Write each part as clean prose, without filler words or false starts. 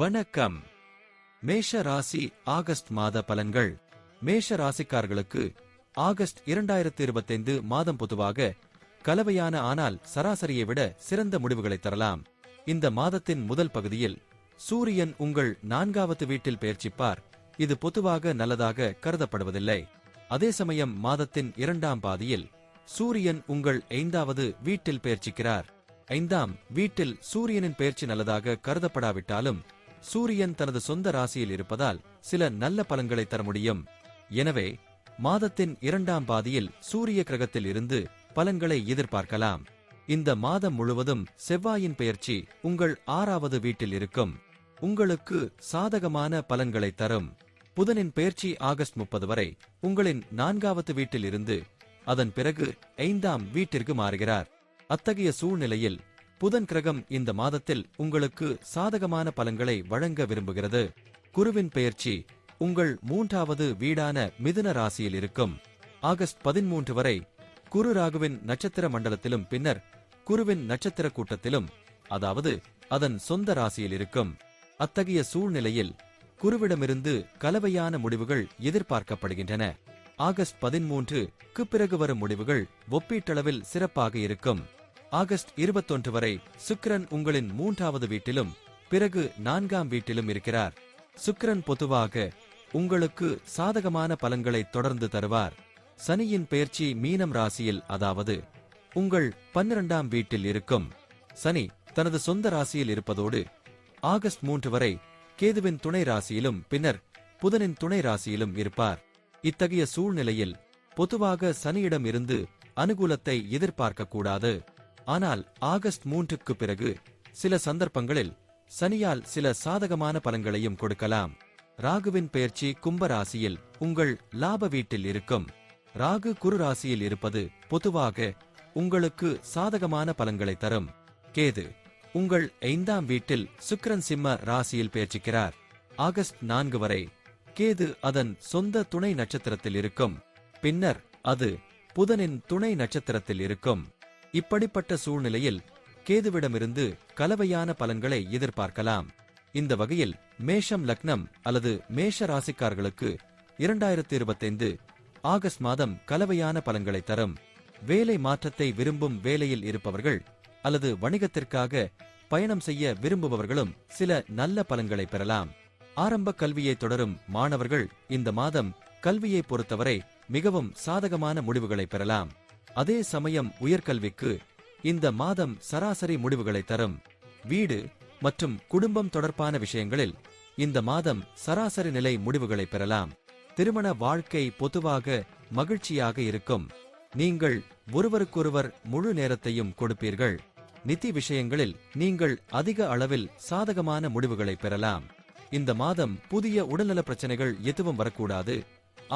வணக்கம். மேஷ ராசி ஆகஸ்ட் மாத பலன்கள். மேஷ ராசிக்காரர்களுக்கு ஆகஸ்ட் 2025 மாதம் பொதுவாக கலவையான ஆனால் சராசரியை விட சிறந்த முடிவுகளை தரலாம். இந்த மாதத்தின் முதல் பகுதியில் சூரியன் உங்கள் 4வது வீட்டில் பெயர்ச்சிப்பார். இது பொதுவாக நல்லதாக கருதப்படுவதில்லை. அதே சமயம் மாதத்தின் 2ஆம் பாதியில் சூரியன் உங்கள் 5வது வீட்டில் பெயர்ச்சிக்கிறார். 5ஆம் வீட்டில் சூரியனின் பெயர்ச்சி நல்லதாக கருதப்படாவிட்டாலும் சூரியன் தனது சொந்த ராசியில் இருப்பதால் சில நல்ல பலன்களை தர முடியும். எனவே மாதத்தின் 2ஆம் பாதியில் சூரிய கிரகத்தில் இருந்து பலன்களை எதிர்பார்க்கலாம். இந்த மாதம் முழுவதும் செவ்வாயின் பெயர்ச்சி உங்கள் 6வது வீட்டில் இருக்கும். உங்களுக்கு சாதகமான பலன்களை தரும். புதனின் பெயர்ச்சி ஆகஸ்ட் 30 வரை உங்களின் 4வது வீட்டில் இருந்து அதன் பிறகு 5ஆம் வீட்டிற்கு மாறுகிறார். அத்தகைய சூழ்நிலையில் புதன் கிரகம் இந்த மாதத்தில் உங்களுக்கு சாதகமான பலன்களை வழங்க விரும்புகிறது. குருவின் பெயர்ச்சி உங்கள் 3வது வீடான மிதுன ராசியில் இருக்கும். ஆகஸ்ட் 13 வரை குரு ராகுவின் நட்சத்திர மண்டலத்திலும் பின்னர் குருவின் நட்சத்திர கூட்டத்திலும், அதாவது அதன் சொந்த ராசியில் இருக்கும். அத்தகைய சூழ்நிலையில் குருவிடமிருந்து கலவையான முடிவுகள் எதிர்பார்க்கப்படுகின்றன. ஆகஸ்ட் 13க்கு பிறகு வரும் முடிவுகள் ஒப்பீட்டளவில் சிறப்பாக இருக்கும். ஆகஸ்ட் 21 வரை சுக்கிரன் உங்களின் 3வது வீட்டிலும் பிறகு 4ஆம் வீட்டிலும் இருக்கிறார். சுக்கிரன் பொதுவாக உங்களுக்கு சாதகமான பலன்களை தொடர்ந்து தருவார். சனியின் பெயர்ச்சி மீனம் ராசியில், அதாவது உங்கள் 12ஆம் வீட்டில் இருக்கும். சனி தனது சொந்த ராசியில் இருப்பதோடு ஆகஸ்ட் 3 வரை கேதுவின் துணை ராசியிலும் பின்னர் புதனின் துணை ராசியிலும் இருப்பார். இத்தகைய சூழ்நிலையில் பொதுவாக சனியிடம் இருந்து அனுகூலத்தை எதிர்பார்க்கக்கூடாது. ஆனால் ஆகஸ்ட் 3க்கு பிறகு சில சந்தர்ப்பங்களில் சனியால் சில சாதகமான பலன்களையும் கொடுக்கலாம். ராகுவின் பெயர்ச்சி கும்ப ராசியில் உங்கள் லாப வீட்டில் இருக்கும். ராகு குரு ராசியில் இருப்பது பொதுவாக உங்களுக்கு சாதகமான பலன்களை தரும். கேது உங்கள் 5ஆம் வீட்டில் சுக்கிரன் சிம்ம ராசியில் பெயர்ச்சிக்கிறார். ஆகஸ்ட் 4 வரை கேது அதன் சொந்த துணை நட்சத்திரத்தில் இருக்கும். பின்னர் அது புதனின் துணை நட்சத்திரத்தில் இருக்கும். இப்படிப்பட்ட சூழ்நிலையில் கேதுவிடமிருந்து கலவையான பலன்களை எதிர்பார்க்கலாம். இந்த வகையில் மேஷம் லக்னம் அல்லது மேஷ ராசிக்காரர்களுக்கு 2025 ஆகஸ்ட் மாதம் கலவையான பலன்களை தரும். வேலை மாற்றத்தை விரும்பும் வேலையில் இருப்பவர்கள் அல்லது வணிகத்திற்காக பயணம் செய்ய விரும்புபவர்களும் சில நல்ல பலன்களை பெறலாம். ஆரம்ப கல்வியை தொடரும் மாணவர்கள் இந்த மாதம் கல்வியை பொறுத்தவரை மிகவும் சாதகமான முடிவுகளை பெறலாம். அதே சமயம் உயர்கல்விக்கு இந்த மாதம் சராசரி முடிவுகளை தரும். வீடு மற்றும் குடும்பம் தொடர்பான விஷயங்களில் இந்த மாதம் சராசரி நிலை முடிவுகளை பெறலாம். திருமண வாழ்க்கை பொதுவாக மகிழ்ச்சியாக இருக்கும். நீங்கள் ஒருவருக்கொருவர் முழு நேரத்தையும் கொடுப்பீர்கள். நிதி விஷயங்களில் நீங்கள் அதிக அளவில் சாதகமான முடிவுகளை பெறலாம். இந்த மாதம் புதிய உடல்நல பிரச்சனைகள் எதுவும் வரக்கூடாது.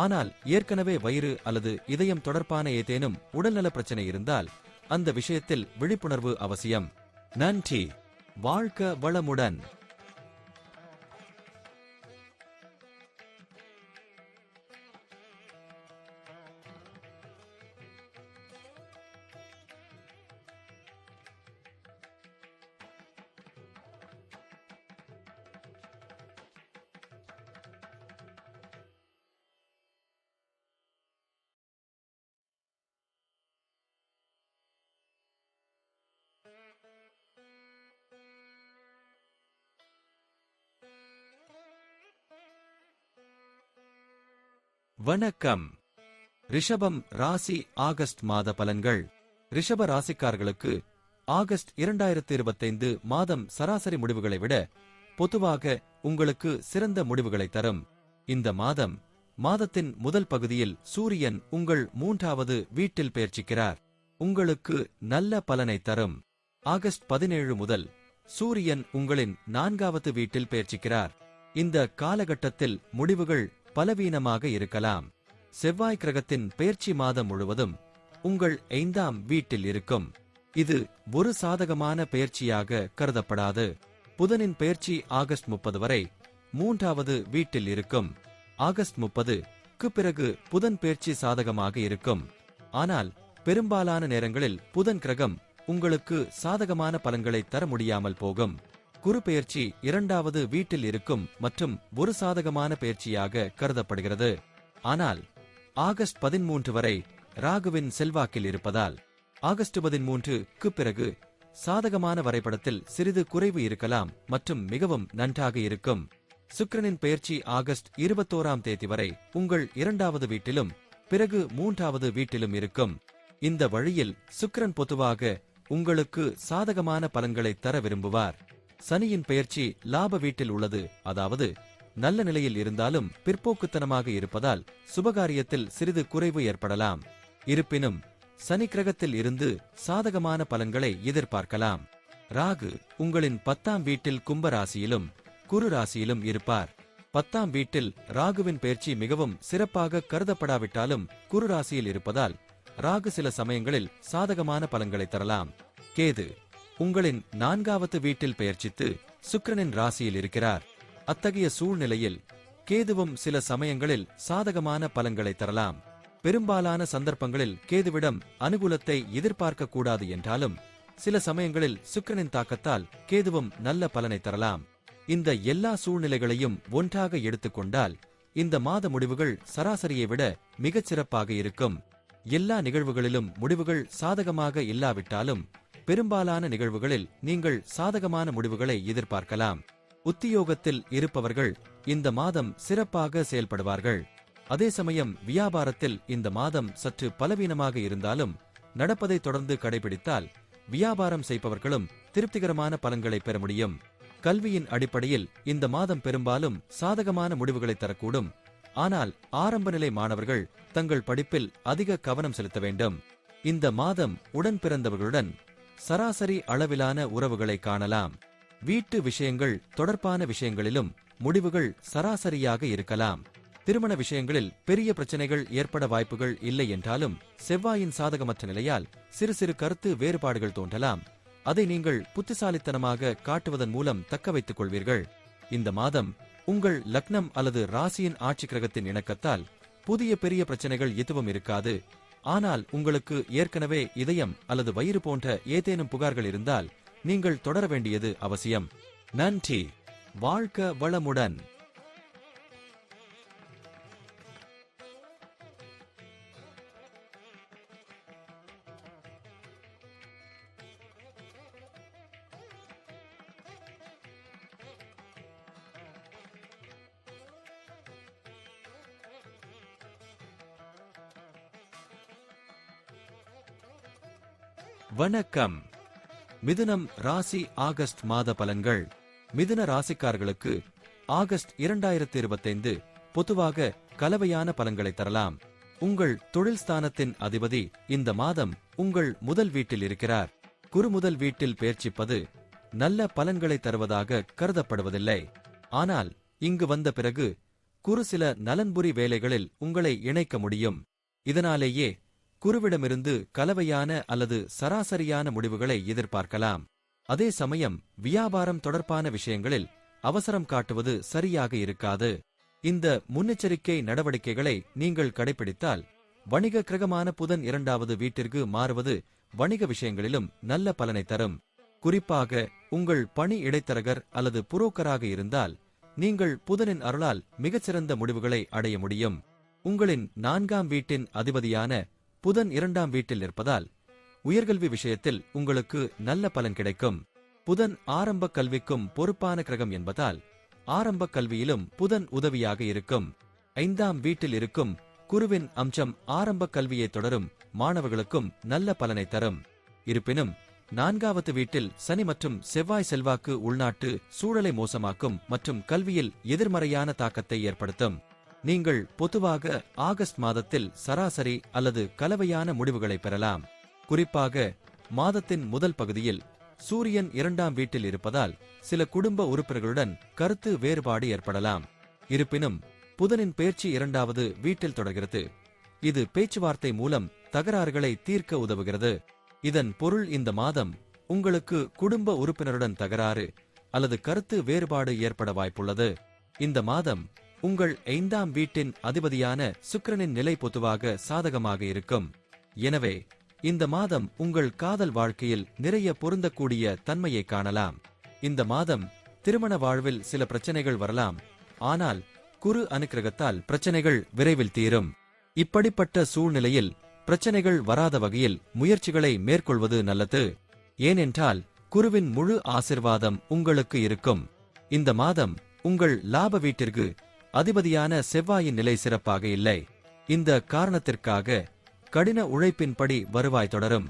ஆனால் ஏற்கனவே வயிறு அல்லது இதயம் தொடர்பான ஏதேனும் உடல்நல பிரச்சனை இருந்தால் அந்த விஷயத்தில் விழிப்புணர்வு அவசியம். நன்றி. வாழ்க வளமுடன். வணக்கம். ரிஷபம் ராசி ஆகஸ்ட் மாத பலன்கள். ரிஷப ராசிக்காரர்களுக்கு ஆகஸ்ட் 2025 மாதம் சராசரி முடிவுகளை விட பொதுவாக உங்களுக்கு சிறந்த முடிவுகளை தரும். இந்த மாதத்தின் முதல் பகுதியில் சூரியன் உங்கள் 3வது வீட்டில் பெயர்ச்சிக்கிறார். உங்களுக்கு நல்ல பலனை தரும். ஆகஸ்ட் 17 முதல் சூரியன் உங்களின் 4வது வீட்டில் பெயர்ச்சிக்கிறார். இந்த காலகட்டத்தில் முடிவுகள் பலவீனமாக இருக்கலாம். செவ்வாய் கிரகத்தின் பெயர்ச்சி மாதம் முழுவதும் உங்கள் 5ஆம் வீட்டில் இருக்கும். இது ஒரு சாதகமான பெயர்ச்சியாக கருதப்படாது. புதனின் பெயர்ச்சி ஆகஸ்ட் 30 வரை 3வது வீட்டில் இருக்கும். ஆகஸ்ட் 30க்கு பிறகு புதன் பெயர்ச்சி சாதகமாக இருக்கும். ஆனால் பெரும்பாலான நேரங்களில் புதன் கிரகம் உங்களுக்கு சாதகமான பலன்களை தர முடியாமல் போகும். குரு பெயர்ச்சி இரண்டாவது வீட்டில் இருக்கும் மற்றும் ஒரு சாதகமான பெயர்ச்சியாக கருதப்படுகிறது. ஆனால் ஆகஸ்ட் 13 வரை ராகுவின் செல்வாக்கில் இருப்பதால் ஆகஸ்ட் 13க்கு பிறகு சாதகமான வரைபடத்தில் சிறிது குறைவு இருக்கலாம் மற்றும் மிகவும் நன்றாக இருக்கும். சுக்கிரனின் பெயர்ச்சி ஆகஸ்ட் 21ஆம் தேதி வரை உங்கள் இரண்டாவது வீட்டிலும் பிறகு மூன்றாவது வீட்டிலும் இருக்கும். இந்த வழியில் சுக்கிரன் பொதுவாக உங்களுக்கு சாதகமான பலன்களை தர விரும்புவார். சனியின் பெயர்ச்சி லாப வீட்டில் உள்ளது, அதாவது நல்ல நிலையில் இருந்தாலும் பிற்போக்குத்தனமாக இருப்பதால் சுபகாரியத்தில் சிறிது குறைவு ஏற்படலாம். இருப்பினும் சனி கிரகத்தில் இருந்து சாதகமான பலன்களை எதிர்பார்க்கலாம். ராகு உங்களின் 10ஆம் வீட்டில் கும்ப ராசியிலும் குரு ராசியிலும் இருப்பார். 10ஆம் வீட்டில் ராகுவின் பெயர்ச்சி மிகவும் சிறப்பாக கருதப்படாவிட்டாலும் குரு ராசியில் இருப்பதால் ராகு சில சமயங்களில் சாதகமான பலன்களை தரலாம். கேது உங்களின் 4வது வீட்டில் பெயர்ச்சித்து சுக்கிரனின் ராசியில் இருக்கிறார். அத்தகைய சூழ்நிலையில் கேதுவும் சில சமயங்களில் சாதகமான பலன்களை தரலாம். பெரும்பாலான சந்தர்ப்பங்களில் கேதுவிடம் அனுகூலத்தை எதிர்பார்க்க கூடாது என்றாலும் சில சமயங்களில் சுக்கிரனின் தாக்கத்தால் கேதுவும் நல்ல பலனை தரலாம். இந்த எல்லா சூழ்நிலைகளையும் ஒன்றாக எடுத்துக்கொண்டால் இந்த மாத முடிவுகள் சராசரியை விட மிகச் சிறப்பாக இருக்கும். எல்லா நிகழ்வுகளிலும் முடிவுகள் சாதகமாக இல்லாவிட்டாலும் பெரும்பாலான நிகழ்வுகளில் நீங்கள் சாதகமான முடிவுகளை எதிர்பார்க்கலாம். உத்தியோகத்தில் இருப்பவர்கள் இந்த மாதம் சிறப்பாக செயல்படுவார்கள். அதே சமயம் வியாபாரத்தில் இந்த மாதம் சற்று பலவீனமாக இருந்தாலும் நடப்பதை தொடர்ந்து கடைபிடித்தால் வியாபாரம் செய்பவர்களும் திருப்திகரமான பலன்களை பெற முடியும். கல்வியின் அடிப்படையில் இந்த மாதம் பெரும்பாலும் சாதகமான முடிவுகளை தரக்கூடும். ஆனால் ஆரம்ப நிலை மாணவர்கள் தங்கள் படிப்பில் அதிக கவனம் செலுத்த வேண்டும். இந்த மாதம் உடன் பிறந்தவர்களுடன் சராசரி அளவிலான உறவுகளை காணலாம். வீட்டு விஷயங்கள் தொடர்பான விஷயங்களிலும் முடிவுகள் சராசரியாக இருக்கலாம். திருமண விஷயங்களில் பெரிய பிரச்சனைகள் ஏற்பட வாய்ப்புகள் இல்லை என்றாலும் செவ்வாயின் சாதகமற்ற நிலையால் சிறு சிறு கருத்து வேறுபாடுகள் தோன்றலாம். அதை நீங்கள் புத்திசாலித்தனமாக காட்டுவதன் மூலம் தக்க வைத்துக் கொள்வீர்கள். இந்த மாதம் உங்கள் லக்னம் அல்லது ராசியின் ஆட்சி கிரகத்தின் இணக்கத்தால் புதிய பெரிய பிரச்சனைகள் எதுவும் இருக்காது. ஆனால் உங்களுக்கு ஏற்கனவே இதயம் அல்லது வயிறு போன்ற ஏதேனும் புகார்கள் இருந்தால் நீங்கள் தொடர வேண்டியது அவசியம். நன்றி. வாழ்க வளமுடன். வணக்கம். மிதுனம் ராசி ஆகஸ்ட் மாத பலன்கள். மிதுன ராசிக்காரர்களுக்கு ஆகஸ்ட் 2025 பொதுவாக கலவையான பலன்களை தரலாம். உங்கள் தொழில் ஸ்தானத்தின் அதிபதி இந்த மாதம் உங்கள் முதல் வீட்டில் இருக்கிறார். குரு முதல் வீட்டில் பெயர்ச்சிப்பது நல்ல பலன்களை தருவதாக கருதப்படுவதில்லை. ஆனால் இங்கு வந்த பிறகு குரு சில நலன்புரி வேலைகளில் உங்களை இணைக்க முடியும். இதனாலேயே குருவிடமிருந்து கலவையான அல்லது சராசரியான முடிவுகளை எதிர்பார்க்கலாம். அதே சமயம் வியாபாரம் தொடர்பான விஷயங்களில் அவசரம் காட்டுவது சரியாக இருக்காது. இந்த முன்னெச்சரிக்கை நடவடிக்கைகளை நீங்கள் கடைபிடித்தால் வணிக கிரகமான புதன் 2வது வீட்டிற்கு மாறுவது வணிக விஷயங்களிலும் நல்ல பலனை தரும். குறிப்பாக உங்கள் பணி இடைத்தரகர் அல்லது புரோக்கராக இருந்தால் நீங்கள் புதனின் அருளால் மிகச்சிறந்த முடிவுகளை அடைய முடியும். உங்களின் 4ஆம் வீட்டின் அதிபதியான புதன் 2ஆம் வீட்டில் இருப்பதால் உயர்கல்வி விஷயத்தில் உங்களுக்கு நல்ல பலன் கிடைக்கும். புதன் ஆரம்ப கல்விக்கும் பொறுப்பான கிரகம் என்பதால் ஆரம்ப கல்வியிலும் புதன் உதவியாக இருக்கும். 5ஆம் வீட்டில் இருக்கும் குருவின் அம்சம் ஆரம்ப கல்வியை தொடரும் மாணவர்களுக்கும் நல்ல பலனை தரும். இருப்பினும் 4வது வீட்டில் சனி மற்றும் செவ்வாய் செல்வாக்கு உள்நாட்டு சூழலை மோசமாக்கும் மற்றும் கல்வியில் எதிர்மறையான தாக்கத்தை ஏற்படுத்தும். நீங்கள் பொதுவாக ஆகஸ்ட் மாதத்தில் சராசரி அல்லது கலவையான முடிவுகளை பெறலாம். குறிப்பாக மாதத்தின் முதல் பகுதியில் சூரியன் 2ஆம் வீட்டில் இருப்பதால் சில குடும்ப உறுப்பினர்களுடன் கருத்து வேறுபாடு ஏற்படலாம். இருப்பினும் புதனின் பெயர்ச்சி 2வது வீட்டில் தொடர்கிறது. இது பேச்சுவார்த்தை மூலம் தகராறுகளை தீர்க்க உதவுகிறது. இதன் பொருள் இந்த மாதம் உங்களுக்கு குடும்ப உறுப்பினருடன் தகராறு அல்லது கருத்து வேறுபாடு ஏற்பட வாய்ப்புள்ளது. இந்த மாதம் உங்கள் 5ஆம் வீட்டின் அதிபதியான சுக்கிரனின் நிலை பொதுவாக சாதகமாக இருக்கும். எனவே இந்த மாதம் உங்கள் காதல் வாழ்க்கையில் நிறைய பொருந்தக்கூடிய தன்மையை காணலாம். இந்த மாதம் திருமண வாழ்வில் சில பிரச்சனைகள் வரலாம், ஆனால் குரு அனுக்கிரகத்தால் பிரச்சனைகள் விரைவில் தீரும். இப்படிப்பட்ட சூழ்நிலையில் பிரச்சனைகள் வராத வகையில் முயற்சிகளை மேற்கொள்வது நல்லது. ஏனென்றால் குருவின் முழு ஆசிர்வாதம் உங்களுக்கு இருக்கும். இந்த மாதம் உங்கள் லாப வீட்டிற்கு அதிபதியான செவ்வாயின் நிலை சிறப்பாக இல்லை. இந்த காரணத்திற்காக கடின உழைப்பின்படி வருவாய் தொடரும்.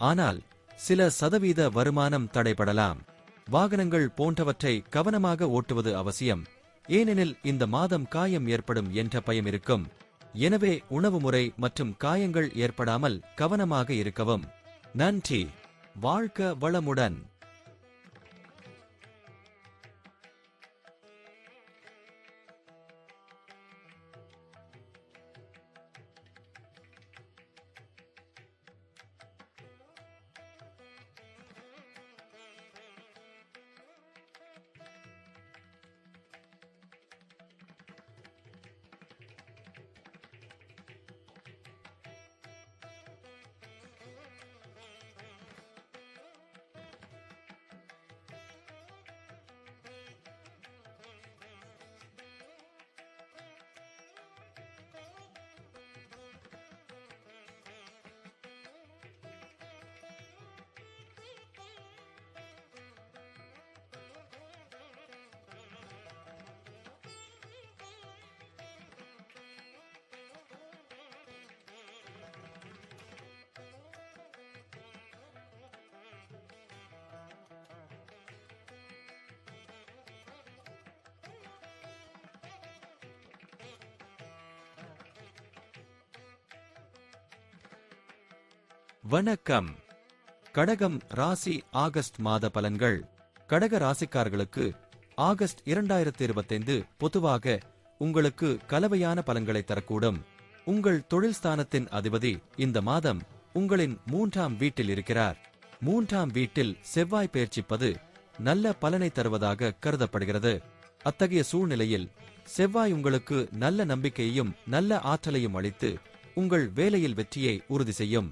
ஆனால் சில சதவீத வருமானம் தடைபடலாம். வாகனங்கள் போன்றவற்றை கவனமாக ஓட்டுவது அவசியம். ஏனெனில் இந்த மாதம் காயம் ஏற்படும் என்ற பயம் இருக்கும். எனவே உணவு முறை மற்றும் காயங்கள் ஏற்படாமல் கவனமாக இருக்கவும். நன்றி. வாழ்க வளமுடன். வணக்கம். கடகம் ராசி ஆகஸ்ட் மாத பலன்கள். கடக ராசிக்காரர்களுக்கு ஆகஸ்ட் 2025 பொதுவாக உங்களுக்கு கலவையான பலன்களை தரக்கூடும். உங்கள் தொழில் ஸ்தானத்தின் அதிபதி இந்த மாதம் உங்களின் 3ஆம் வீட்டில் இருக்கிறார். 3ஆம் வீட்டில் செவ்வாய் பெயர்ச்சிப்பது நல்ல பலனை தருவதாக கருதப்படுகிறது. அத்தகைய சூழ்நிலையில் செவ்வாய் உங்களுக்கு நல்ல நம்பிக்கையையும் நல்ல ஆற்றலையும் அளித்து உங்கள் வேலையில் வெற்றியை உறுதி செய்யும்.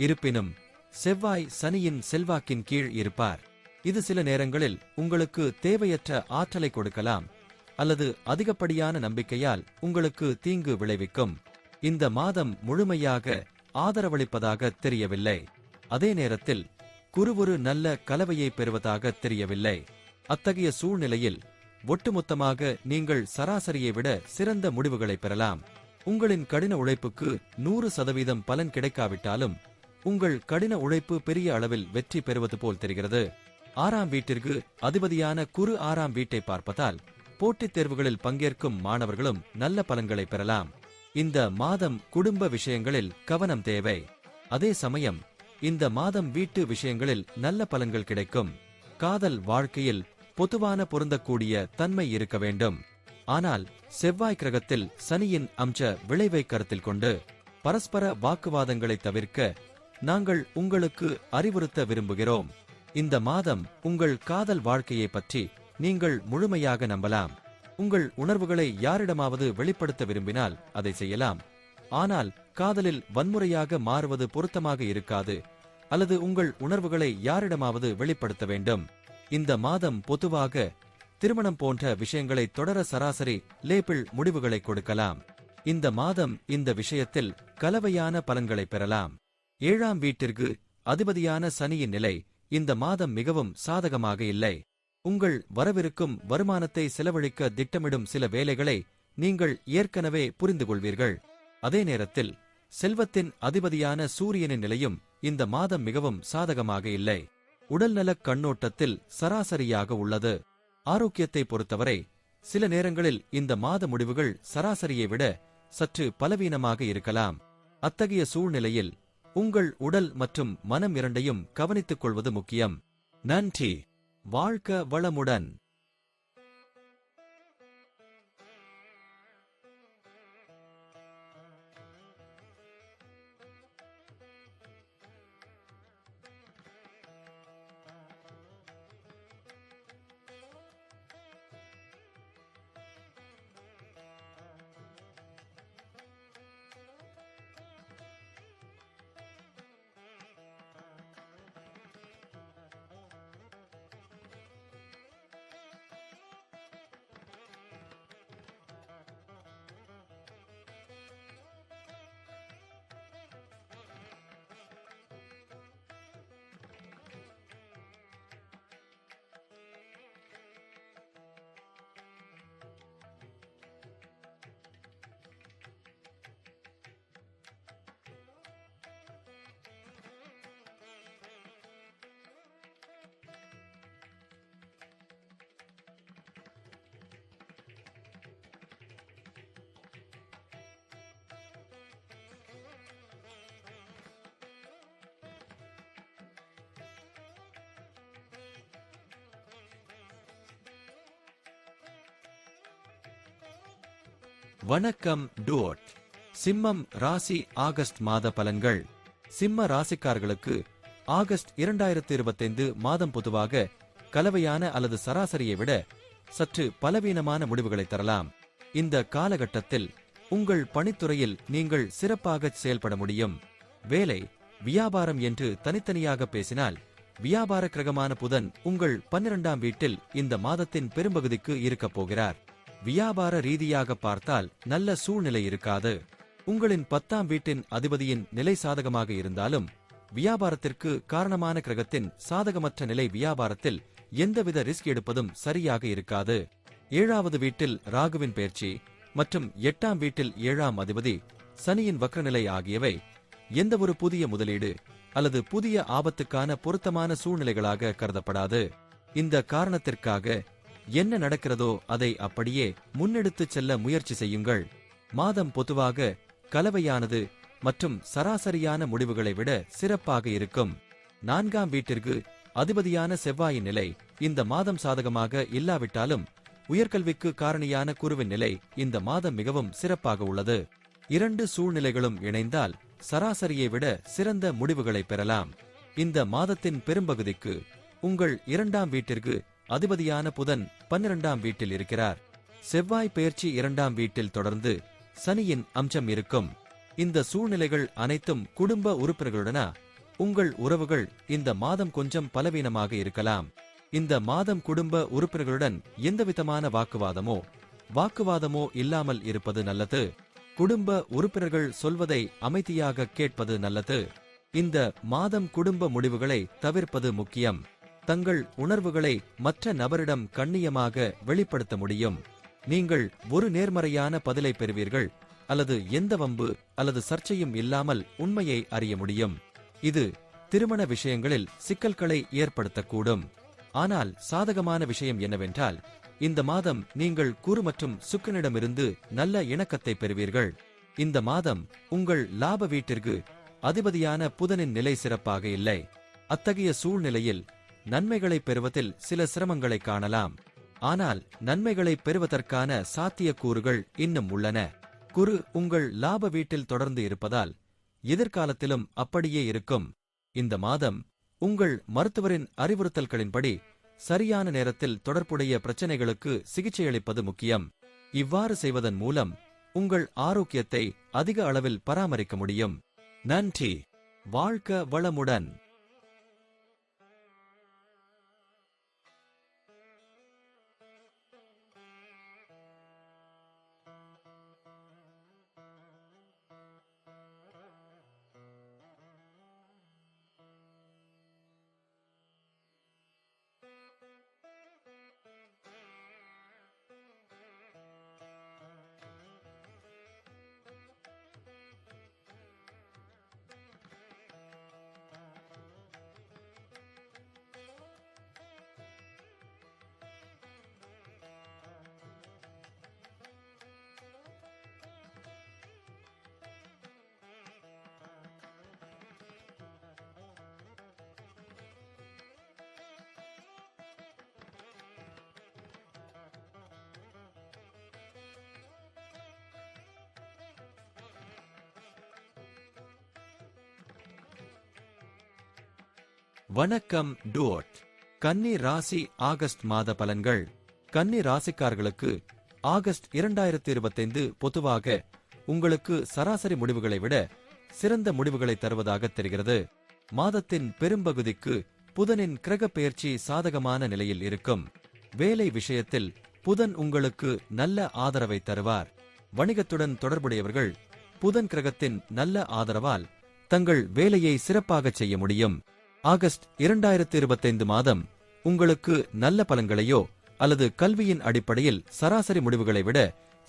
இருப்பினும் செவ்வாய் சனியின் செல்வாக்கின் கீழ் இருப்பார். இது சில நேரங்களில் உங்களுக்கு தேவையற்ற ஆற்றலை கொடுக்கலாம் அல்லது அதிகப்படியான நம்பிக்கையால் உங்களுக்கு தீங்கு விளைவிக்கும். இந்த மாதம் முழுமையாக ஆதரவளிப்பதாக தெரியவில்லை. அதே நேரத்தில் குரு ஒரு நல்ல கலவையை பெறுவதாக தெரியவில்லை. அத்தகைய சூழ்நிலையில் ஒட்டுமொத்தமாக நீங்கள் சராசரியை விட சிறந்த முடிவுகளை பெறலாம். உங்களின் கடின உழைப்புக்கு 100% பலன் கிடைக்காவிட்டாலும் உங்கள் கடின உழைப்பு பெரிய அளவில் வெற்றி பெறுவது போல் தெரிகிறது. 6ஆம் வீட்டிற்கு அதிபதியான குரு 6ஆம் வீட்டை பார்ப்பதால் போட்டித் தேர்வுகளில் பங்கேற்கும் மாணவர்களும் நல்ல பலன்களை பெறலாம். இந்த மாதம் குடும்ப விஷயங்களில் கவனம் தேவை. அதே சமயம் இந்த மாதம் வீட்டு விஷயங்களில் நல்ல பலன்கள் கிடைக்கும். காதல் வாழ்க்கையில் பொதுவான பொருந்தக்கூடிய தன்மை இருக்க வேண்டும். ஆனால் செவ்வாய் கிரகத்தில் சனியின் அம்ச விளைவை கருத்தில் கொண்டு பரஸ்பர வாக்குவாதங்களை தவிர்க்க நாங்கள் உங்களுக்கு அறிவுறுத்த விரும்புகிறோம். இந்த மாதம் உங்கள் காதல் வாழ்க்கையை பற்றி நீங்கள் முழுமையாக நம்பலாம். உங்கள் உணர்வுகளை யாரிடமாவது வெளிப்படுத்த விரும்பினால் அதை செய்யலாம். ஆனால் காதலில் வன்முறையாக மாறுவது பொருத்தமாக இருக்காது, அல்லது உங்கள் உணர்வுகளை யாரிடமாவது வெளிப்படுத்த வேண்டும். இந்த மாதம் பொதுவாக திருமணம் போன்ற விஷயங்களை தொடர சராசரி லேபிள் முடிவுகளை கொடுக்கலாம். இந்த மாதம் இந்த விஷயத்தில் கலவையான பலன்களை பெறலாம். 7ஆம் வீட்டிற்கு அதிபதியான சனியின் நிலை இந்த மாதம் மிகவும் சாதகமாக இல்லை. உங்கள் வரவிருக்கும் வருமானத்தை செலவழிக்க திட்டமிடும் சில வேலைகளை நீங்கள் ஏற்கனவே புரிந்து கொள்வீர்கள். அதே நேரத்தில் செல்வத்தின் அதிபதியான சூரியனின் நிலையும் இந்த மாதம் மிகவும் சாதகமாக இல்லை. உடல்நலக் கண்ணோட்டத்தில் சராசரியாக உள்ளது. ஆரோக்கியத்தை பொறுத்தவரை சில நேரங்களில் இந்த மாத முடிவுகள் சராசரியை விட சற்று பலவீனமாக இருக்கலாம். அத்தகைய சூழ்நிலையில் உங்கள் உடல் மற்றும் மனம் இரண்டையும் கவனித்துக் கொள்வது முக்கியம். நன்றி. வாழ்க வளமுடன். வணக்கம் டூட். சிம்மம் ராசி ஆகஸ்ட் மாத பலன்கள். சிம்ம ராசிக்காரர்களுக்கு ஆகஸ்ட் 2025 மாதம் பொதுவாக கலவையான அல்லது சராசரியை விட சற்று பலவீனமான முடிவுகளை தரலாம். இந்த காலகட்டத்தில் உங்கள் பணித்துறையில் நீங்கள் சிறப்பாக செயல்பட முடியும். வேலை, வியாபாரம் என்று தனித்தனியாக பேசினால், வியாபார கிரகமான புதன் உங்கள் 12ஆம் வீட்டில் இந்த மாதத்தின் பெரும்பகுதிக்கு இருக்கப் போகிறார். வியாபார ரீதியாக பார்த்தால் நல்ல சூழ்நிலை இருக்காது. உங்களின் 10ஆம் வீட்டின் அதிபதியின் நிலை சாதகமாக இருந்தாலும், வியாபாரத்திற்கு காரணமான கிரகத்தின் சாதகமற்ற நிலை வியாபாரத்தில் எந்தவித ரிஸ்க் எடுப்பதும் சரியாக இருக்காது. 7வது வீட்டில் ராகுவின் பெயர்ச்சி மற்றும் 8ஆம் வீட்டில் 7ஆம் அதிபதி சனியின் வக்ரநிலை ஆகியவை எந்தவொரு புதிய முதலீடு அல்லது புதிய ஆபத்துக்கான பொருத்தமான சூழ்நிலைகளாக கருதப்படாது. இந்த காரணத்திற்காக என்ன நடக்கிறதோ அதை அப்படியே முன்னெடுத்துச் செல்ல முயற்சி செய்யுங்கள். மாதம் பொதுவாக கலவையானது மற்றும் சராசரியான முடிவுகளை விட சிறப்பாக இருக்கும். 4ஆம் வீட்டிற்கு அதிபதியான செவ்வாயின் நிலை இந்த மாதம் சாதகமாக இல்லாவிட்டாலும், உயர்கல்விக்கு காரணியான குருவின் நிலை இந்த மாதம் மிகவும் சிறப்பாக உள்ளது. 2 சூழ்நிலைகளும் இணைந்தால் சராசரியை விட சிறந்த முடிவுகளை பெறலாம். இந்த மாதத்தின் பெரும்பகுதிக்கு உங்கள் 2ஆம் வீட்டிற்கு அதிபதியான புதன் 12ஆம் வீட்டில் இருக்கிறார். செவ்வாய் பெயர்ச்சி 2ஆம் வீட்டில் தொடர்ந்து சனியின் அம்சம் இருக்கும். இந்த சூழ்நிலைகள் அனைத்தும் குடும்ப உறுப்பினர்களுடனா உங்கள் உறவுகள் இந்த மாதம் கொஞ்சம் பலவீனமாக இருக்கலாம். இந்த மாதம் குடும்ப உறுப்பினர்களுடன் எந்தவிதமான வாக்குவாதமோ இல்லாமல் இருப்பது நல்லது. குடும்ப உறுப்பினர்கள் சொல்வதை அமைதியாக கேட்பது நல்லது. இந்த மாதம் குடும்ப முடிவுகளை தவிர்ப்பது முக்கியம். தங்கள் உணர்வுகளை மற்ற நபரிடம் கண்ணியமாக வெளிப்படுத்த முடியும். நீங்கள் ஒரு நேர்மறையான பதிலை பெறுவீர்கள் அல்லது எந்த வம்பு அல்லது சர்ச்சையும் இல்லாமல் உண்மையை அறிய முடியும். இது திருமண விஷயங்களில் சிக்கல்களை ஏற்படுத்தக்கூடும். ஆனால் சாதகமான விஷயம் என்னவென்றால், இந்த மாதம் நீங்கள் குரு மற்றும் சுக்கிரனிடமிருந்து நல்ல இணக்கத்தை பெறுவீர்கள். இந்த மாதம் உங்கள் லாப வீட்டிற்கு அதிபதியான புதனின் நிலை சிறப்பாக இல்லை. அத்தகைய சூழ்நிலையில் நன்மைகளை பெறுவதில் சில சிரமங்களை காணலாம். ஆனால் நன்மைகளை பெறுவதற்கான சாத்தியக்கூறுகள் இன்னும் உள்ளன. குரு உங்கள் லாப வீட்டில் தொடர்ந்து இருப்பதால் எதிர்காலத்திலும் அப்படியே இருக்கும். இந்த மாதம் உங்கள் மருத்துவரின் அறிவுறுத்தல்களின்படி சரியான நேரத்தில் தொடர்புடைய பிரச்சனைகளுக்கு சிகிச்சையளிப்பது முக்கியம். இவ்வாறு செய்வதன் மூலம் உங்கள் ஆரோக்கியத்தை அதிக அளவில் பராமரிக்க முடியும். நன்றி. வாழ்க வளமுடன். வணக்கம் டூட். கன்னி ராசி ஆகஸ்ட் மாத பலன்கள். கன்னி ராசிக்காரர்களுக்கு ஆகஸ்ட் 2025 பொதுவாக உங்களுக்கு சராசரி முடிவுகளை விட சிறந்த முடிவுகளை தருவதாக தெரிகிறது. மாதத்தின் பெரும்பகுதிக்கு புதனின் கிரக பெயர்ச்சி சாதகமான நிலையில் இருக்கும். வேலை விஷயத்தில் புதன் உங்களுக்கு நல்ல ஆதரவை தருவார். வணிகத்துடன் தொடர்புடையவர்கள் புதன் கிரகத்தின் நல்ல ஆதரவால் தங்கள் வேலையை சிறப்பாகச் செய்ய முடியும். ஆகஸ்ட் 2025 மாதம் உங்களுக்கு நல்ல பலன்களையோ அல்லது கல்வியின் அடிப்படையில் சராசரி முடிவுகளை விட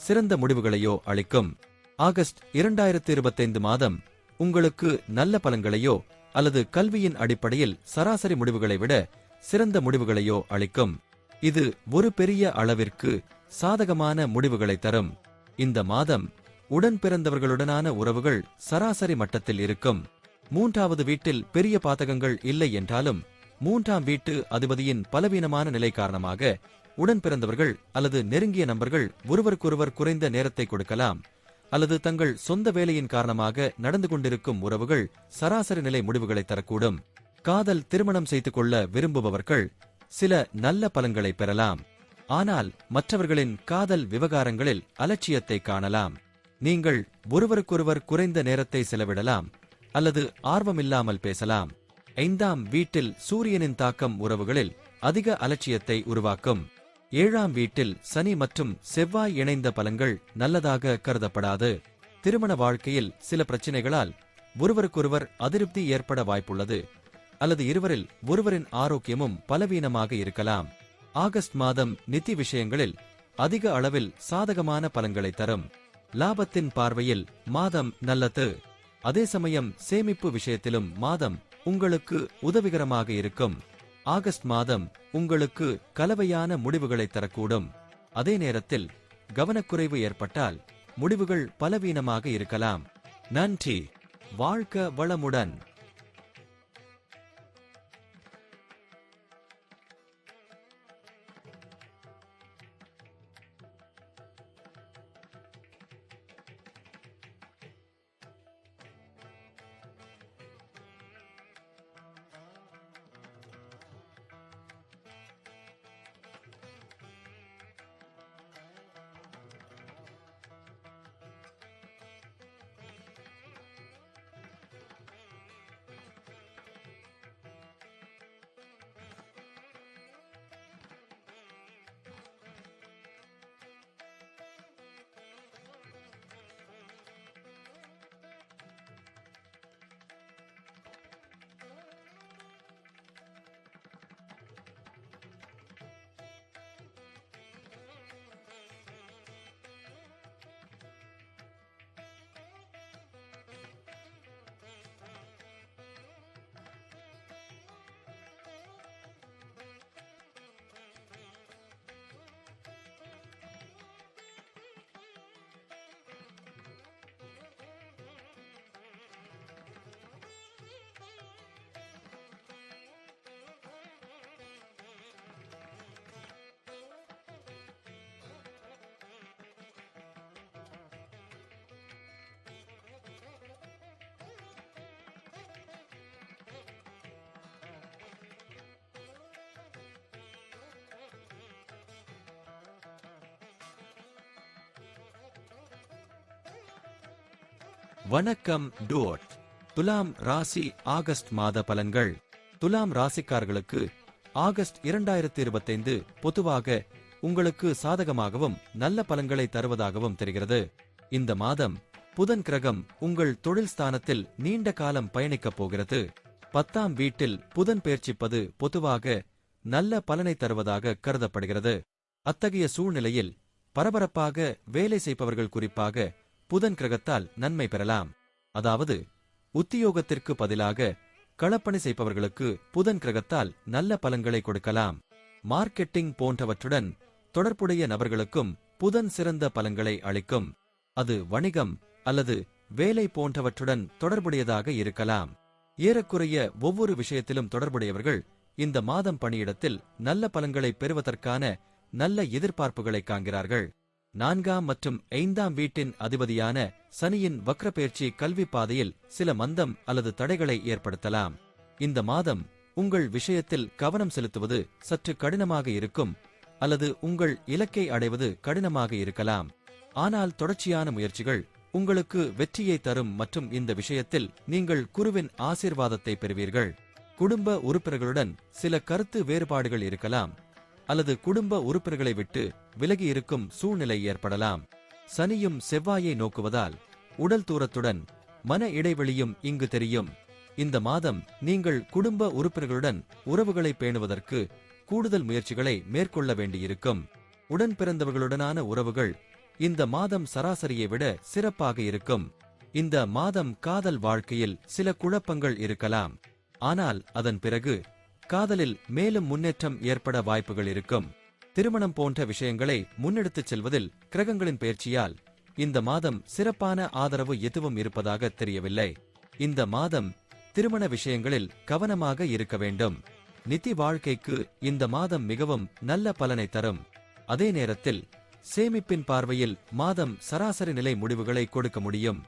சிறந்த முடிவுகளையோ அளிக்கும். ஆகஸ்ட் 2025 மாதம் உங்களுக்கு நல்ல பலன்களையோ அல்லது கல்வியின் அடிப்படையில் சராசரி முடிவுகளை விட சிறந்த முடிவுகளையோ அளிக்கும். இது ஒரு பெரிய அளவிற்கு சாதகமான முடிவுகளை தரும். இந்த மாதம் உடன் பிறந்தவர்களுடனான உறவுகள் சராசரி மட்டத்தில் இருக்கும். 3வது வீட்டில் பெரிய பாதகங்கள் இல்லை என்றாலும் 3ஆம் வீட்டு அதிபதியின் பலவீனமான நிலை காரணமாக உடன் பிறந்தவர்கள் அல்லது நெருங்கிய நண்பர்கள் ஒருவருக்கொருவர் குறைந்த நேரத்தை கொடுக்கலாம், அல்லது தங்கள் சொந்த வேலையின் காரணமாக நடந்து கொண்டிருக்கும் உறவுகள் சராசரி நிலை முடிவுகளை தரக்கூடும். காதல் திருமணம் செய்து கொள்ள விரும்புபவர்கள் சில நல்ல பலன்களை பெறலாம். ஆனால் மற்றவர்களின் காதல் விவகாரங்களில் அலட்சியத்தை காணலாம். நீங்கள் ஒருவருக்கொருவர் குறைந்த நேரத்தை செலவிடலாம் அல்லது ஆர்வமில்லாமல் பேசலாம். 5ஆம் வீட்டில் சூரியனின் தாக்கம் உறவுகளில் அதிக அலட்சியத்தை உருவாக்கும். 7ஆம் வீட்டில் சனி மற்றும் செவ்வாய் இணைந்த பலன்கள் நல்லதாக கருதப்படாது. திருமண வாழ்க்கையில் சில பிரச்சினைகளால் ஒருவருக்கொருவர் அதிருப்தி ஏற்பட வாய்ப்புள்ளது, அல்லது இருவரில் ஒருவரின் ஆரோக்கியமும் பலவீனமாக இருக்கலாம். ஆகஸ்ட் மாதம் நிதி விஷயங்களில் அதிக அளவில் சாதகமான பலன்களை தரும். லாபத்தின் பார்வையில் மாதம் நல்லது. அதே சமயம் சேமிப்பு விஷயத்திலும் மாதம் உங்களுக்கு உதவிகரமாக இருக்கும். ஆகஸ்ட் மாதம் உங்களுக்கு கலவையான முடிவுகளை தரக்கூடும். அதே நேரத்தில் கவனக்குறைவு ஏற்பட்டால் முடிவுகள் பலவீனமாக இருக்கலாம். நன்றி. வாழ்க வளமுடன். வணக்கம் டோட். துலாம் ராசி ஆகஸ்ட் மாத பலன்கள். துலாம் ராசிக்காரர்களுக்கு ஆகஸ்ட் 2025 பொதுவாக உங்களுக்கு சாதகமாகவும் நல்ல பலன்களை தருவதாகவும் தெரிகிறது. இந்த மாதம் புதன் கிரகம் உங்கள் தொழில் ஸ்தானத்தில் நீண்ட காலம் பயணிக்கப் போகிறது. 10ஆம் வீட்டில் புதன் பெயர்ச்சிப்பது பொதுவாக நல்ல பலனை தருவதாக கருதப்படுகிறது. அத்தகைய சூழ்நிலையில் பரபரப்பாக வேலை செய்பவர்கள் குறிப்பாக புதன் கிரகத்தால் நன்மை பெறலாம். அதாவது உத்தியோகத்திற்கு பதிலாக களப்பணி செய்பவர்களுக்கு புதன் கிரகத்தால் நல்ல பலன்களை கொடுக்கலாம். மார்க்கெட்டிங் போன்றவற்றுடன் தொடர்புடைய நபர்களுக்கும் புதன் சிறந்த பலன்களை அளிக்கும். அது வணிகம் அல்லது வேலை போன்றவற்றுடன் தொடர்புடையதாக இருக்கலாம். ஏறக்குறைய ஒவ்வொரு விஷயத்திலும் தொடர்புடையவர்கள் இந்த மாதம் பணியிடத்தில் நல்ல பலன்களை பெறுவதற்கான நல்ல எதிர்பார்ப்புகளை காண்கிறார்கள். 4ஆம் மற்றும் 5ஆம் வீட்டின் அதிபதியான சனியின் வக்ரப்பெயர்ச்சி கல்வி பாதையில் சில மந்தம் அல்லது தடைகளை ஏற்படுத்தலாம். இந்த மாதம் உங்கள் விஷயத்தில் கவனம் செலுத்துவது சற்று கடினமாக இருக்கும், அல்லது உங்கள் இலக்கை அடைவது கடினமாக இருக்கலாம். ஆனால் தொடர்ச்சியான முயற்சிகள் உங்களுக்கு வெற்றியை தரும் மற்றும் இந்த விஷயத்தில் நீங்கள் குருவின் ஆசீர்வாதத்தை பெறுவீர்கள். குடும்ப உறுப்பினர்களுடன் சில கருத்து வேறுபாடுகள் இருக்கலாம், அல்லது குடும்ப உறுப்பினர்களை விட்டு விலகி இருக்கும் சூழ்நிலை ஏற்படலாம். சனியும் செவ்வாயை நோக்குவதால் உடல் தூரத்துடன் மன இடைவெளியும் இங்கு தெரியும். இந்த மாதம் நீங்கள் குடும்ப உறுப்பினர்களுடன் உறவுகளை பேணுவதற்கு கூடுதல் முயற்சிகளை மேற்கொள்ள வேண்டியிருக்கும். உடன் பிறந்தவர்களுடனான உறவுகள் இந்த மாதம் சராசரியை விட சிறப்பாக இருக்கும். இந்த மாதம் காதல் வாழ்க்கையில் சில குழப்பங்கள் இருக்கலாம், ஆனால் அதன் பிறகு காதலில் மேலும் முன்னேற்றம் ஏற்பட வாய்ப்புகள் இருக்கும். திருமணம் போன்ற விஷயங்களை முன்னெடுத்துச் செல்வதில் கிரகங்களின் பெயர்ச்சியால் இந்த மாதம் சிறப்பான ஆதரவு எதுவும் இருப்பதாக தெரியவில்லை. இந்த மாதம் திருமண விஷயங்களில் கவனமாக இருக்க வேண்டும். நிதி வாழ்க்கைக்கு இந்த மாதம் மிகவும் நல்ல பலனை தரும். அதே நேரத்தில் சேமிப்பின் பார்வையில் மாதம் சராசரி நிலை முடிவுகளை கொடுக்க முடியும்.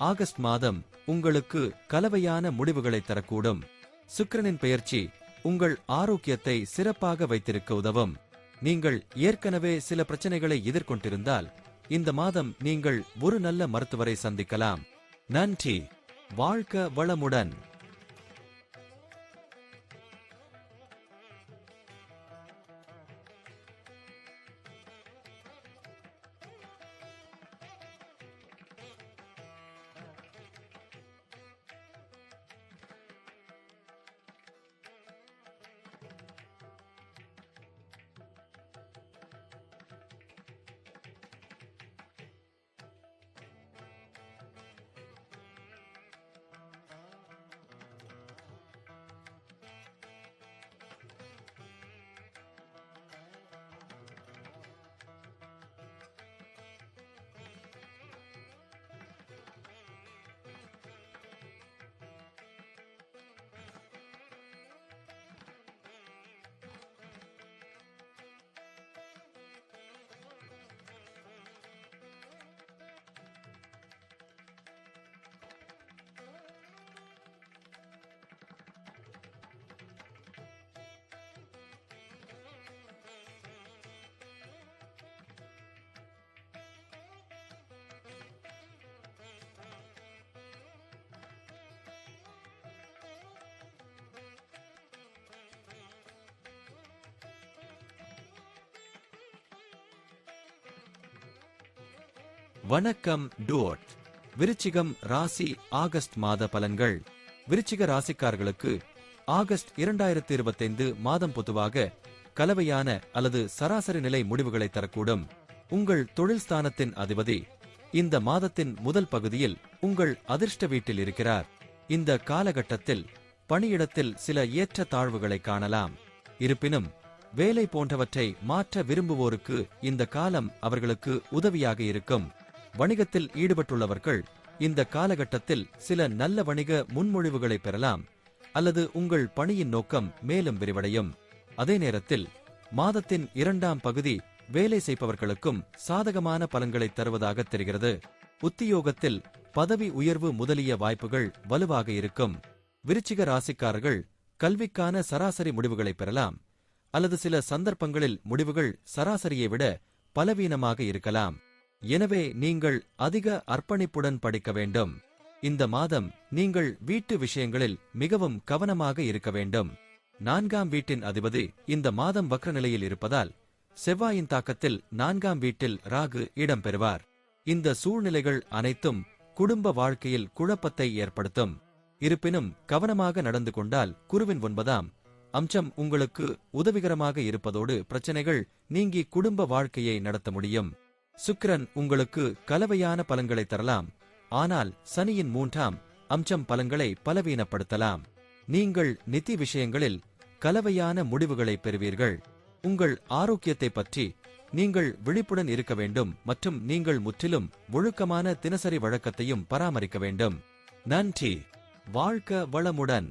ஆகஸ்ட் மாதம் உங்களுக்கு கலவையான முடிவுகளை தரக்கூடும். சுக்கிரனின் பெயர்ச்சி உங்கள் ஆரோக்கியத்தை சிறப்பாக வைத்திருக்க உதவும். நீங்கள் ஏற்கனவே சில பிரச்சனைகளை எதிர்கொண்டிருந்தால் இந்த மாதம் நீங்கள் ஒரு நல்ல மருத்துவரை சந்திக்கலாம். நன்றி. வாழ்க வளமுடன். வணக்கம் டூட். விருச்சிகம் ராசி ஆகஸ்ட் மாத பலன்கள். விருச்சிக ராசிக்காரர்களுக்கு ஆகஸ்ட் 2025 மாதம் பொதுவாக கலவையான அல்லது சராசரி நிலை முடிவுகளை தரக்கூடும். உங்கள் தொழில் ஸ்தானத்தின் அதிபதி இந்த மாதத்தின் முதல் பகுதியில் உங்கள் அதிர்ஷ்ட வீட்டில் இருக்கிறார். இந்த காலகட்டத்தில் பணியிடத்தில் சில ஏற்ற தாழ்வுகளை காணலாம். இருப்பினும் வேலை போன்றவற்றை மாற்ற விரும்புவோருக்கு இந்த காலம் அவர்களுக்கு உதவியாக இருக்கும். வணிகத்தில் ஈடுபட்டுள்ளவர்கள் இந்த காலகட்டத்தில் சில நல்ல வணிக முன்மொழிவுகளை பெறலாம் அல்லது உங்கள் பணியின் நோக்கம் மேலும் விரிவடையும். அதே நேரத்தில் மாதத்தின் இரண்டாம் பகுதி வேலை செய்பவர்களுக்கும் சாதகமான பலன்களை தருவதாக தெரிகிறது. உத்தியோகத்தில் பதவி உயர்வு முதலிய வாய்ப்புகள் வலுவாக இருக்கும். விருச்சிக ராசிக்காரர்கள் கல்விக்கான சராசரி முடிவுகளை பெறலாம் அல்லது சில சந்தர்ப்பங்களில் முடிவுகள் சராசரியை விட பலவீனமாக இருக்கலாம். எனவே நீங்கள் அதிக அர்ப்பணிப்புடன் படிக்க வேண்டும். இந்த மாதம் நீங்கள் வீட்டு விஷயங்களில் மிகவும் கவனமாக இருக்க வேண்டும். 4ஆம் வீட்டின் அதிபதி இந்த மாதம் வக்ர நிலையில் இருப்பதால் செவ்வாயின் தாக்கத்தில் 4ஆம் வீட்டில் ராகு இடம்பெறுவார். இந்த சூழ்நிலைகள் அனைத்தும் குடும்ப வாழ்க்கையில் குழப்பத்தை ஏற்படுத்தும். இருப்பினும் கவனமாக நடந்து கொண்டால் குருவின் 9ஆம் அம்சம் உங்களுக்கு உதவிகரமாக இருப்பதோடு பிரச்சனைகள் நீங்கி குடும்ப வாழ்க்கையை நடத்த முடியும். சுக்கிரன் உங்களுக்கு கலவையான பலன்களை தரலாம், ஆனால் சனியின் 3ஆம் அம்சம் பலன்களை பலவீனப்படுத்தலாம். நீங்கள் நிதி விஷயங்களில் கலவையான முடிவுகளை பெறுவீர்கள். உங்கள் ஆரோக்கியத்தை பற்றி நீங்கள் விழிப்புடன் இருக்க வேண்டும் மற்றும் நீங்கள் முற்றிலும் ஒழுக்கமான தினசரி வழக்கத்தையும் பராமரிக்க வேண்டும். நன்றி. வாழ்க வளமுடன்.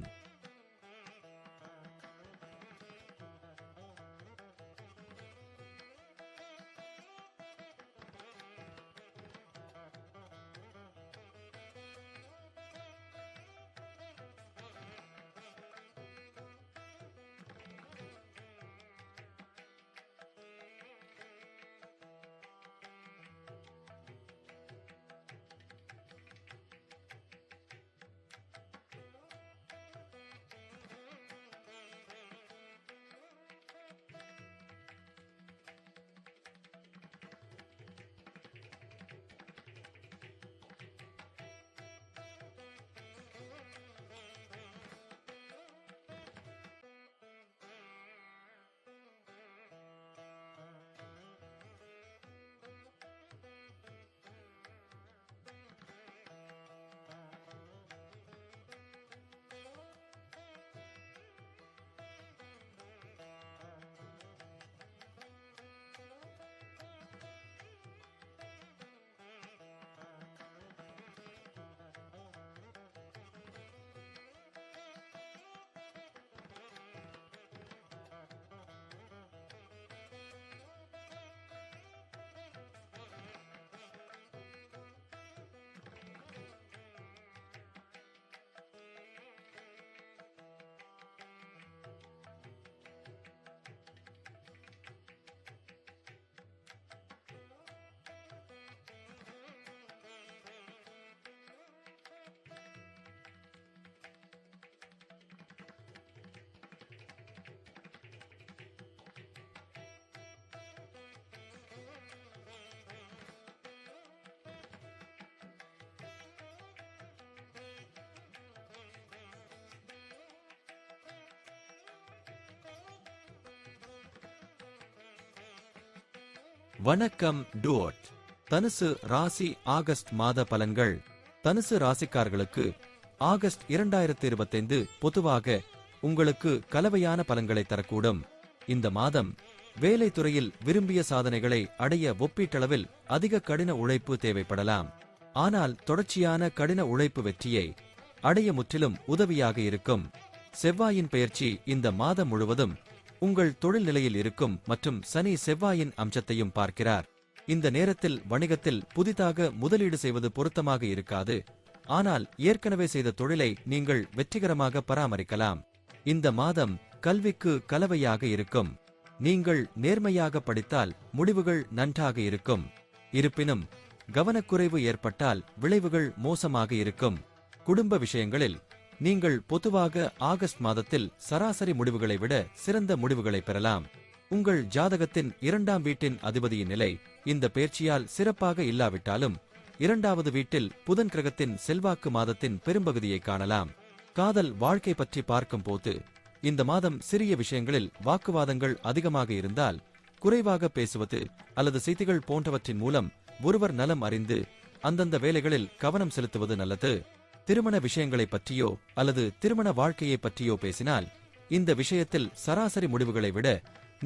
வணக்கம் டூட். தனுசு ராசி ஆகஸ்ட் மாத பலன்கள். தனுசு ராசிக்காரர்களுக்கு ஆகஸ்ட் 2025 பொதுவாக உங்களுக்கு கலவையான பலன்களை தரக்கூடும். இந்த மாதம் வேலை துறையில் விரும்பிய சாதனைகளை அடைய ஒப்பீட்டளவில் அதிக கடின உழைப்பு தேவைப்படலாம். ஆனால் தொடர்ச்சியான கடின உழைப்பு வெற்றியை அடைய முற்றிலும் உதவியாக இருக்கும். செவ்வாயின் பெயர்ச்சி இந்த மாதம் முழுவதும் உங்கள் தொழில் நிலையில் இருக்கும் மற்றும் சனி செவ்வாயின் அம்சத்தையும் பார்க்கிறார். இந்த நேரத்தில் வணிகத்தில் புதிதாக முதலீடு செய்வது பொருத்தமாக இருக்காது. ஆனால் ஏற்கனவே செய்த தொழிலை நீங்கள் வெற்றிகரமாக பராமரிக்கலாம். இந்த மாதம் கல்விக்கு கலவையாக இருக்கும். நீங்கள் நேர்மையாக படித்தால் முடிவுகள் நன்றாக இருக்கும். இருப்பினும் கவனக்குறைவு ஏற்பட்டால் விளைவுகள் மோசமாக இருக்கும். குடும்ப விஷயங்களில் நீங்கள் பொதுவாக ஆகஸ்ட் மாதத்தில் சராசரி முடிவுகளை விட சிறந்த முடிவுகளை பெறலாம். உங்கள் ஜாதகத்தின் 2ஆம் வீட்டின் அதிபதியின் நிலை இந்த பெயர்ச்சியால் சிறப்பாக இல்லாவிட்டாலும் 2வது வீட்டில் புதன் கிரகத்தின் செல்வாக்கு மாதத்தின் பெரும்பகுதியை காணலாம். காதல் வாழ்க்கை பற்றி பார்க்கும்போது இந்த மாதம் சிறிய விஷயங்களில் வாக்குவாதங்கள் அதிகமாக இருந்தால் குறைவாக பேசுவது அல்லது செய்திகள் போன்றவற்றின் மூலம் ஒருவர் நலம் அறிந்து அந்தந்த வேலைகளில் கவனம் செலுத்துவது நல்லது. திருமண விஷயங்களை பற்றியோ அல்லது திருமண வாழ்க்கையை பற்றியோ பேசினால் இந்த விஷயத்தில் சராசரி முடிவுகளை விட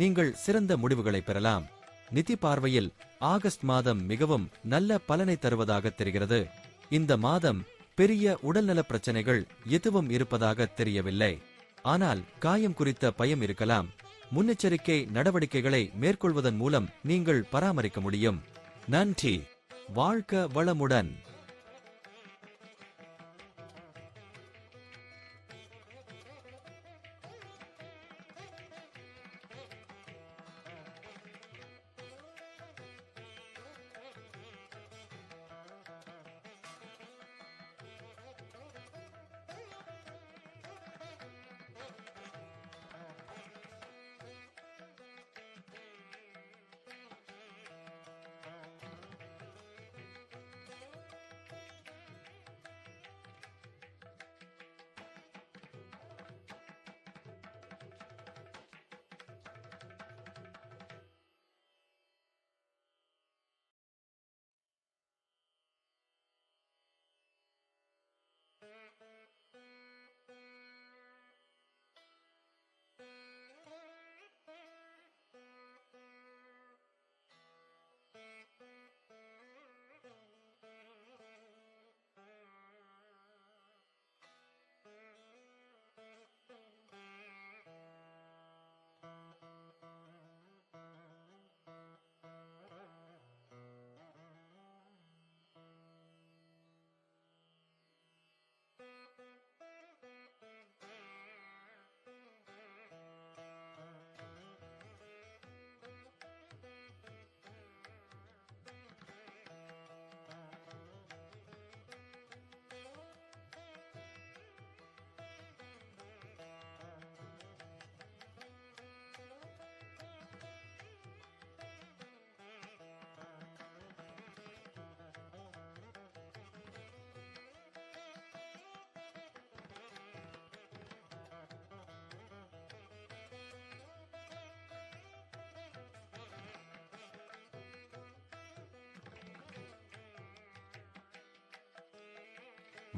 நீங்கள் சிறந்த முடிவுகளை பெறலாம். நிதி பார்வையில் ஆகஸ்ட் மாதம் மிகவும் நல்ல பலனை தருவதாக தெரிகிறது. இந்த மாதம் பெரிய உடல்நல பிரச்சனைகள் எதுவும் இருப்பதாக தெரியவில்லை. ஆனால் காயம் குறித்த பயம் இருக்கலாம். முன்னெச்சரிக்கை நடவடிக்கைகளை மேற்கொள்வதன் மூலம் நீங்கள் பராமரிக்க முடியும். நன்றி. வாழ்க வளமுடன்.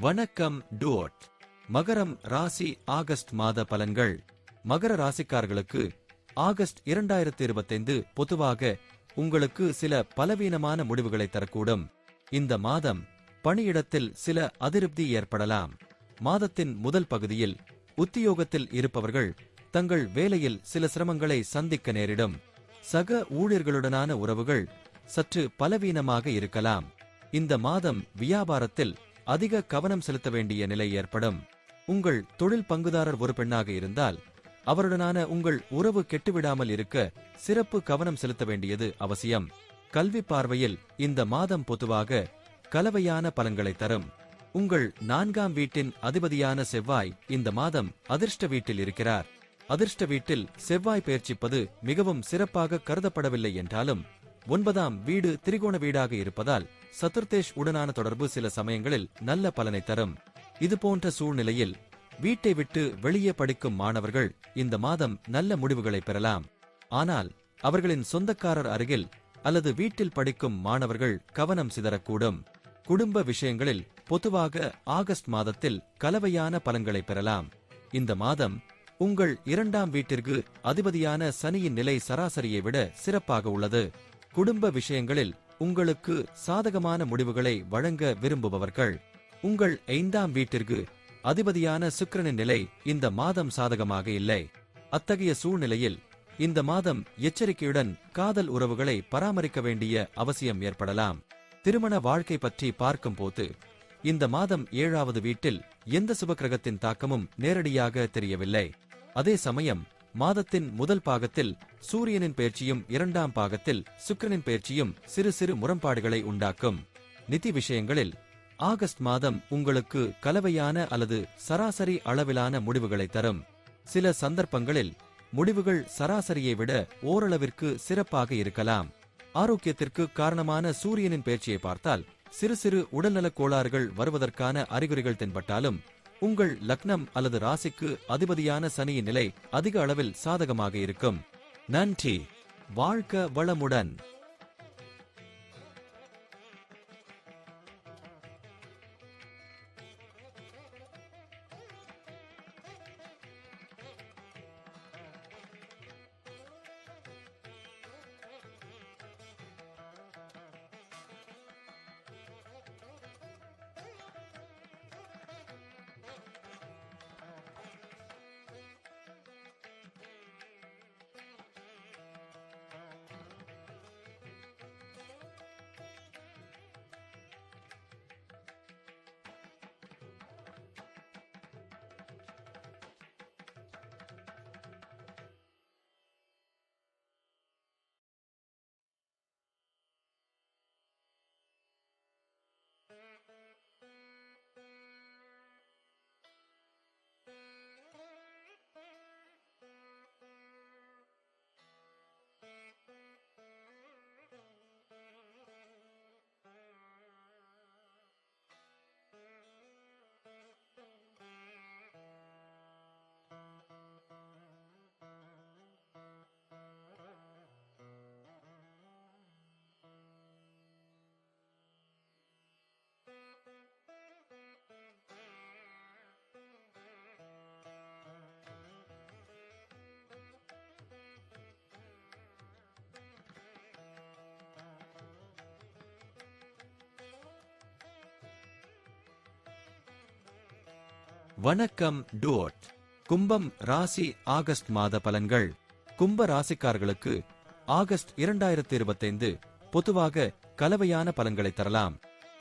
வணக்கம் டூட். மகரம் ராசி ஆகஸ்ட் மாத பலன்கள். மகர ராசிக்காரர்களுக்கு ஆகஸ்ட் 2025 பொதுவாக உங்களுக்கு சில பலவீனமான முடிவுகளை தரக்கூடும். இந்த மாதம் பணியிடத்தில் சில அதிருப்தி ஏற்படலாம். மாதத்தின் முதல் பகுதியில் உத்தியோகத்தில் இருப்பவர்கள் தங்கள் வேலையில் சில சிரமங்களை சந்திக்க நேரிடும். சக ஊழியர்களுடனான உறவுகள் சற்று பலவீனமாக இருக்கலாம். இந்த மாதம் வியாபாரத்தில் அதிக கவனம் செலுத்த வேண்டிய நிலை ஏற்படும். உங்கள் தொழில் பங்குதாரர் ஒரு பெண்ணாக இருந்தால் அவருடனான உங்கள் உறவு கெட்டுவிடாமல் இருக்க சிறப்பு கவனம் செலுத்த வேண்டியது அவசியம். கல்வி பார்வையில் இந்த மாதம் பொதுவாக கலவையான பலன்களை தரும். உங்கள் 4ஆம் வீட்டின் அதிபதியான செவ்வாய் இந்த மாதம் அதிர்ஷ்ட வீட்டில் இருக்கிறார். அதிர்ஷ்ட வீட்டில் செவ்வாய் பெயர்ச்சிப்பது மிகவும் சிறப்பாக கருதப்படவில்லை என்றாலும் 9ஆம் வீடு திரிகோண வீடாக இருப்பதால் சதுர்தேஷ் உடனான தொடர்பு சில சமயங்களில் நல்ல பலனை தரும். இதுபோன்ற சூழ்நிலையில் வீட்டை விட்டு வெளியே படிக்கும் மாணவர்கள் இந்த மாதம் நல்ல முடிவுகளை பெறலாம். ஆனால் அவர்களின் சொந்தக்காரர் அருகில் அல்லது வீட்டில் படிக்கும் மாணவர்கள் கவனம் சிதறக்கூடும். குடும்ப விஷயங்களில் பொதுவாக ஆகஸ்ட் மாதத்தில் கலவையான பலன்களை பெறலாம். இந்த மாதம் உங்கள் 2ஆம் வீட்டிற்கு அதிபதியான சனியின் நிலை சராசரியை விட சிறப்பாக உள்ளது. குடும்ப விஷயங்களில் உங்களுக்கு சாதகமான முடிவுகளை வழங்க விரும்புபவர்கள். உங்கள் 5ஆம் வீட்டிற்கு அதிபதியான சுக்கிரனின் நிலை இந்த மாதம் சாதகமாக இல்லை. அத்தகைய சூழ்நிலையில் இந்த மாதம் எச்சரிக்கையுடன் காதல் உறவுகளை பராமரிக்க வேண்டிய அவசியம் ஏற்படலாம். திருமண வாழ்க்கை பற்றி பார்க்கும்போது இந்த மாதம் 7வது வீட்டில் எந்த சுபக்கிரகத்தின் தாக்கமும் நேரடியாக தெரியவில்லை. அதே சமயம் மாதத்தின் முதல் பாகத்தில் சூரியனின் பெயர்ச்சியும் 2ஆம் பாகத்தில் சுக்கிரனின் பெயர்ச்சியும் சிறு சிறு முரண்பாடுகளை உண்டாக்கும். நிதி விஷயங்களில் ஆகஸ்ட் மாதம் உங்களுக்கு கலவையான அல்லது சராசரி அளவிலான முடிவுகளை தரும். சில சந்தர்ப்பங்களில் முடிவுகள் சராசரியை விட ஓரளவிற்கு சிறப்பாக இருக்கலாம். ஆரோக்கியத்திற்கு காரணமான சூரியனின் பெயர்ச்சியை பார்த்தால் சிறு சிறு உடல்நலக் கோளாறுகள் வருவதற்கான அறிகுறிகள் தென்பட்டாலும் உங்கள் லக்னம் அல்லது ராசிக்கு அதிபதியான சனியின் நிலை அதிக அளவில் சாதகமாக இருக்கும். நன்றி. வாழ்க வளமுடன். வணக்கம் டூட். கும்பம் ராசி ஆகஸ்ட் மாத பலன்கள். கும்ப ராசிக்காரர்களுக்கு ஆகஸ்ட் 2025 பொதுவாக கலவையான பலன்களை தரலாம்.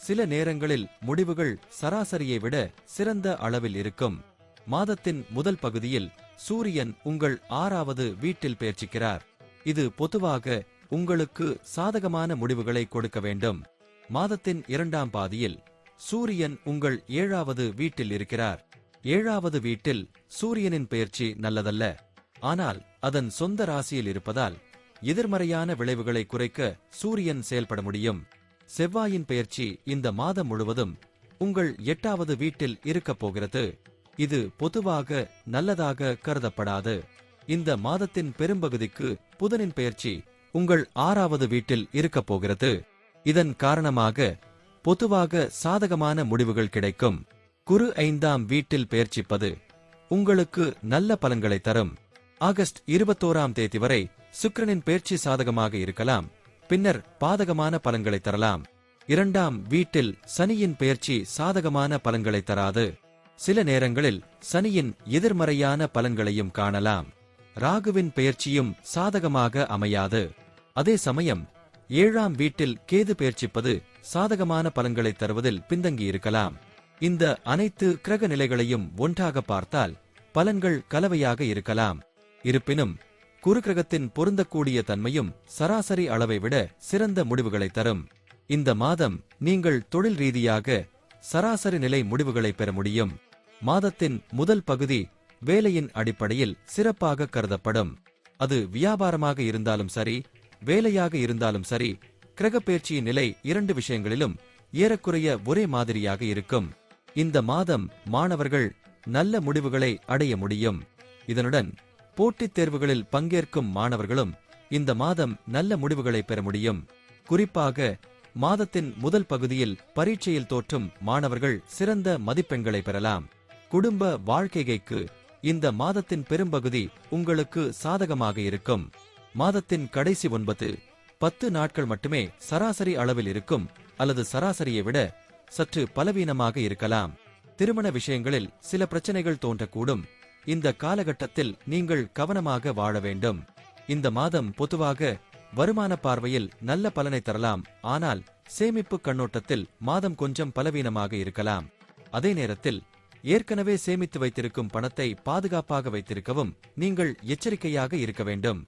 சில நேரங்களில் முடிவுகள் சராசரியை விட சிறந்த அளவில் இருக்கும். மாதத்தின் முதல் பகுதியில் சூரியன் உங்கள் 6வது வீட்டில் பெயர்ச்சிக்கிறார். இது பொதுவாக உங்களுக்கு சாதகமான முடிவுகளை கொடுக்க வேண்டும். மாதத்தின் 2ஆம் பாதியில் சூரியன் உங்கள் 7வது வீட்டில் இருக்கிறார். 7வது வீட்டில் சூரியனின் பெயர்ச்சி நல்லதல்ல. ஆனால் அதன் சொந்த ராசியில் இருப்பதால் எதிர்மறையான விளைவுகளை குறைக்க சூரியன் செயல்பட முடியும். செவ்வாயின் பெயர்ச்சி இந்த மாதம் முழுவதும் உங்கள் 8வது வீட்டில் இருக்கப் போகிறது. இது பொதுவாக நல்லதாக கருதப்படாது. இந்த மாதத்தின் பெரும்பகுதிக்கு புதனின் பெயர்ச்சி உங்கள் 6வது வீட்டில் இருக்கப் போகிறது. இதன் காரணமாக பொதுவாக சாதகமான முடிவுகள் கிடைக்கும். குரு 5ஆம் வீட்டில் பெயர்ச்சிப்பது உங்களுக்கு நல்ல பலன்களை தரும். ஆகஸ்ட் 21ஆம் தேதி வரை சுக்கிரனின் பெயர்ச்சி சாதகமாக இருக்கலாம், பின்னர் பாதகமான பலன்களை தரலாம். 2ஆம் வீட்டில் சனியின் பெயர்ச்சி சாதகமான பலன்களை தராது. சில நேரங்களில் சனியின் எதிர்மறையான பலன்களையும் காணலாம். ராகுவின் பெயர்ச்சியும் சாதகமாக அமையாது. அதே சமயம் 7ஆம் வீட்டில் கேது பெயர்ச்சிப்பது சாதகமான பலன்களை தருவதில் பின்தங்கியிருக்கலாம். இந்த அனைத்து கிரக நிலைகளையும் ஒன்றாக பார்த்தால் பலன்கள் கலவையாக இருக்கலாம். இருப்பினும் குரு கிரகத்தின் பொருந்தக்கூடிய தன்மையும் சராசரி அளவை விட சிறந்த முடிவுகளை தரும். இந்த மாதம் நீங்கள் தொழில் ரீதியாக சராசரி நிலை முடிவுகளை பெற முடியும். மாதத்தின் முதல் பகுதி வேலையின் அடிப்படையில் சிறப்பாக கருதப்படும். அது வியாபாரமாக இருந்தாலும் சரி, வேலையாக இருந்தாலும் சரி, கிரகப்பெயர்ச்சியின் நிலை 2 விஷயங்களிலும் ஏறக்குறைய ஒரே மாதிரியாக இருக்கும். இந்த மாதம் மாணவர்கள் நல்ல முடிவுகளை அடைய முடியும். இதனுடன் போட்டித் தேர்வுகளில் பங்கேற்கும் மாணவர்களும் இந்த மாதம் நல்ல முடிவுகளை பெற முடியும். குறிப்பாக மாதத்தின் முதல் பகுதியில் பரீட்சையில் தோற்றும் மாணவர்கள் சிறந்த மதிப்பெண்களை பெறலாம். குடும்ப வாழ்க்கைக்கு இந்த மாதத்தின் பெரும்பகுதி உங்களுக்கு சாதகமாக இருக்கும். மாதத்தின் கடைசி 9-10 நாட்கள் மட்டுமே சராசரி அளவில் இருக்கும் அல்லது சராசரியை விட சற்று பலவீனமாக இருக்கலாம். திருமண விஷயங்களில் சில பிரச்சனைகள் தோன்றக்கூடும். இந்த காலகட்டத்தில் நீங்கள் கவனமாக வாழ வேண்டும். இந்த மாதம் பொதுவாக வருமான பார்வையில் நல்ல பலனை தரலாம், ஆனால் சேமிப்பு கண்ணோட்டத்தில் மாதம் கொஞ்சம் பலவீனமாக இருக்கலாம். அதே நேரத்தில் ஏற்கனவே சேமித்து வைத்திருக்கும் பணத்தை பாதுகாப்பாக வைத்திருக்கவும் நீங்கள் எச்சரிக்கையாக இருக்க வேண்டும்.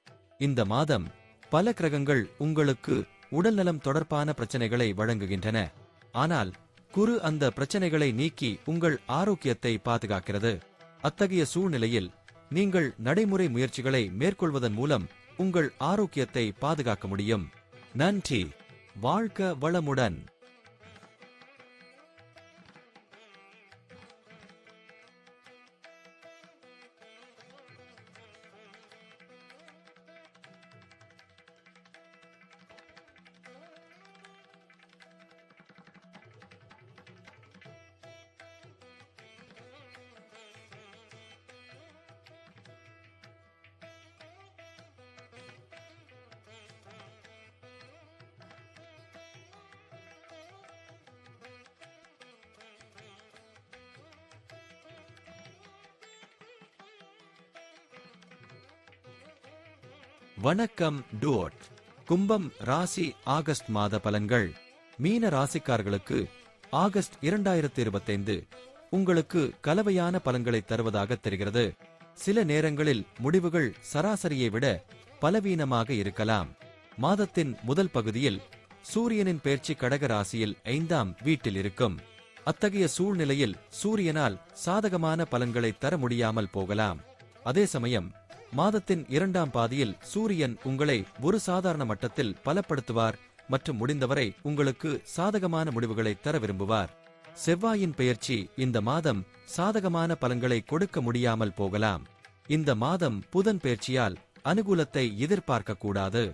இந்த மாதம் பல கிரகங்கள் உங்களுக்கு உடல்நலம் தொடர்பான பிரச்சனைகளை வழங்குகின்றன. ஆனால் குரு அந்த பிரச்சனைகளை நீக்கி உங்கள் ஆரோக்கியத்தை பாதுகாக்கிறது. அத்தகைய சூழ்நிலையில் நீங்கள் நடைமுறை முயற்சிகளை மேற்கொள்வதன் மூலம் உங்கள் ஆரோக்கியத்தை பாதுகாக்க முடியும். நன்றி. வாழ்க வளமுடன். வணக்கம் டூட். கும்பம் ராசி ஆகஸ்ட் மாத பலன்கள். மீன ராசிக்காரர்களுக்கு ஆகஸ்ட் 2025 உங்களுக்கு கலவையான பலன்களை தருவதாக தெரிகிறது. சில நேரங்களில் முடிவுகள் சராசரியை விட பலவீனமாக இருக்கலாம். மாதத்தின் முதல் பகுதியில் சூரியனின் பெயர்ச்சி கடக ராசியில் 5ஆம் வீட்டில் இருக்கும். அத்தகைய சூழ்நிலையில் சூரியனால் சாதகமான பலன்களை தர முடியாமல் போகலாம். அதே சமயம் மாதத்தின் 2ஆம் பாதியில் சூரியன் உங்களை ஒரு சாதாரண மட்டத்தில் பலப்படுத்துவார் மற்றும் முடிந்தவரை உங்களுக்கு சாதகமான முடிவுகளை தர விரும்புவார். செவ்வாயின் பெயர்ச்சி இந்த மாதம் சாதகமான பலன்களை கொடுக்க முடியாமல் போகலாம். இந்த மாதம் புதன் பெயர்ச்சியால் அனுகூலத்தை எதிர்பார்க்கக்கூடாது.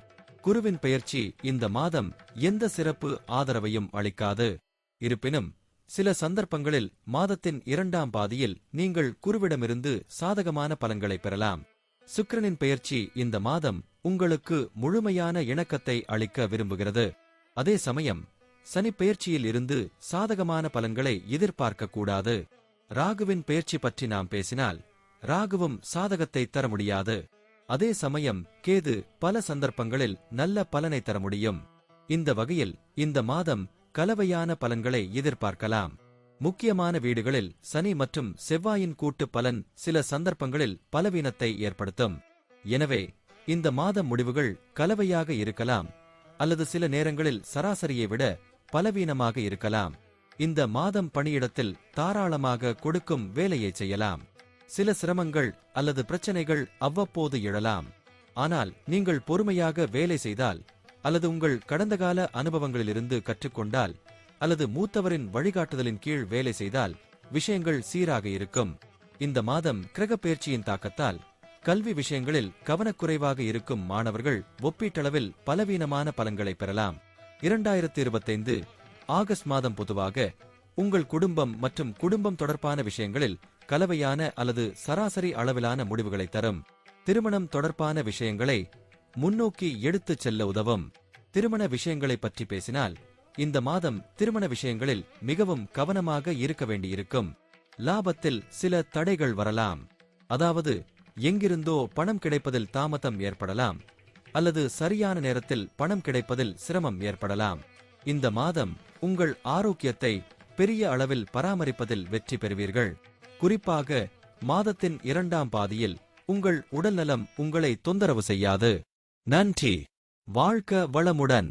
குருவின் பெயர்ச்சி இந்த மாதம் எந்த சிறப்பு ஆதரவையும் அளிக்காது. இருப்பினும் சில சந்தர்ப்பங்களில் மாதத்தின் 2ஆம் பாதியில் நீங்கள் குருவிடமிருந்து சாதகமான பலன்களை பெறலாம். சுக்கிரனின் பெயர்ச்சி இந்த மாதம் உங்களுக்கு முழுமையான இணக்கத்தை அளிக்க விரும்புகிறது. அதே சமயம் சனி பெயர்ச்சியில் இருந்து சாதகமான பலன்களை எதிர்பார்க்கக்கூடாது. ராகுவின் பெயர்ச்சி பற்றி நாம் பேசினால் ராகுவும் சாதகத்தை தர முடியாது. அதே சமயம் கேது பல சந்தர்ப்பங்களில் நல்ல பலனை தர முடியும். இந்த வகையில் இந்த மாதம் கலவையான பலன்களை எதிர்பார்க்கலாம். முக்கியமான வீடுகளில் சனி மற்றும் செவ்வாயின் கூட்டு பலன் சில சந்தர்ப்பங்களில் பலவீனத்தை ஏற்படுத்தும். எனவே இந்த மாதம் முடிவுகள் கலவையாக இருக்கலாம் அல்லது சில நேரங்களில் சராசரியை விட பலவீனமாக இருக்கலாம். இந்த மாதம் பணியிடத்தில் தாராளமாக கொடுக்கும் வேலையை செய்யலாம். சில சிரமங்கள் அல்லது பிரச்சனைகள் அவ்வப்போது எழலாம். ஆனால் நீங்கள் பொறுமையாக வேலை செய்தால் அல்லது உங்கள் கடந்தகால அனுபவங்களிலிருந்து கற்றுக்கொண்டால் அல்லது மூத்தவரின் வழிகாட்டுதலின் கீழ் வேலை செய்தால் விஷயங்கள் சீராக இருக்கும். இந்த மாதம் கிரகப்பெயர்ச்சியின் தாக்கத்தால் கல்வி விஷயங்களில் கவனக்குறைவாக இருக்கும் மாணவர்கள் ஒப்பீட்டளவில் பலவீனமான பலன்களை பெறலாம். 2025 ஆகஸ்ட் மாதம் பொதுவாக உங்கள் குடும்பம் மற்றும் குடும்பம் தொடர்பான விஷயங்களில் கலவையான அல்லது சராசரி அளவிலான முடிவுகளை தரும். திருமணம் தொடர்பான விஷயங்களை முன்னோக்கி எடுத்துச் செல்ல உதவும். திருமண விஷயங்களை பற்றி பேசினால் இந்த மாதம் திருமண விஷயங்களில் மிகவும் கவனமாக இருக்க வேண்டியிருக்கும். லாபத்தில் சில தடைகள் வரலாம். அதாவது எங்கிருந்தோ பணம் கிடைப்பதில் தாமதம் ஏற்படலாம் அல்லது சரியான நேரத்தில் பணம் கிடைப்பதில் சிரமம் ஏற்படலாம். இந்த மாதம் உங்கள் ஆரோக்கியத்தை பெரிய அளவில் பராமரிப்பதில் வெற்றி பெறுவீர்கள். குறிப்பாக மாதத்தின் 2ஆம் பாதியில் உங்கள் உடல்நலம் உங்களை தொந்தரவு செய்யாது. நன்றி. வாழ்க வளமுடன்.